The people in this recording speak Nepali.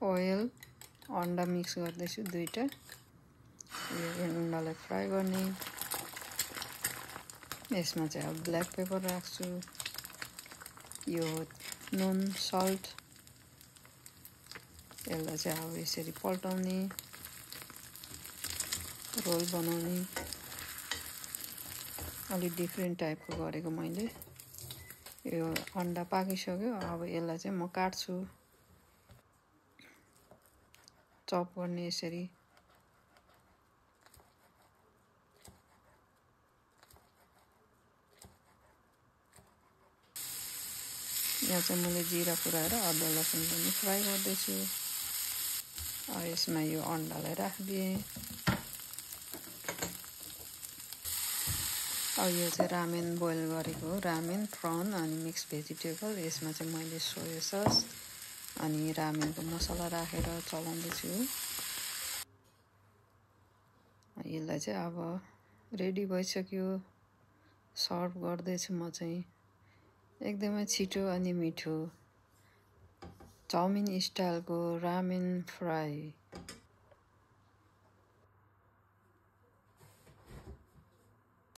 ओइल अन्डा मिक्स गर्दैछु दुईटा यो अन्डालाई फ्राई गर्ने यसमा चाहिँ अब ब्ल्याक पेपर राख्छु यो नुन सल्ट यसलाई चाहिँ अब यसरी पल्टाउने रोल बनाउने अलि डिफ्रेन्ट टाइपको गरेको मैले यो अन्डा पाकिसक्यो अब यसलाई चाहिँ म काट्छु चप गर्ने यसरी यहाँ चाहिँ मैले जिरा पुराएर अदुवा लसुन पनि फ्राई गर्दैछु यसमा यो अन्डालाई राखिदिएँ अब यो चाहिँ रामेन बोइल गरेको हो रामेन प्रन अनि मिक्स भेजिटेबल यसमा चाहिँ मैले सोया सस अनि रामेनको मसला राखेर चलाउँदैछु यसलाई चाहिँ अब रेडी भइसक्यो सर्भ गर्दैछु म चाहिँ एकदमै छिटो अनि मिठो चाउमिन स्टाइलको रामेन फ्राई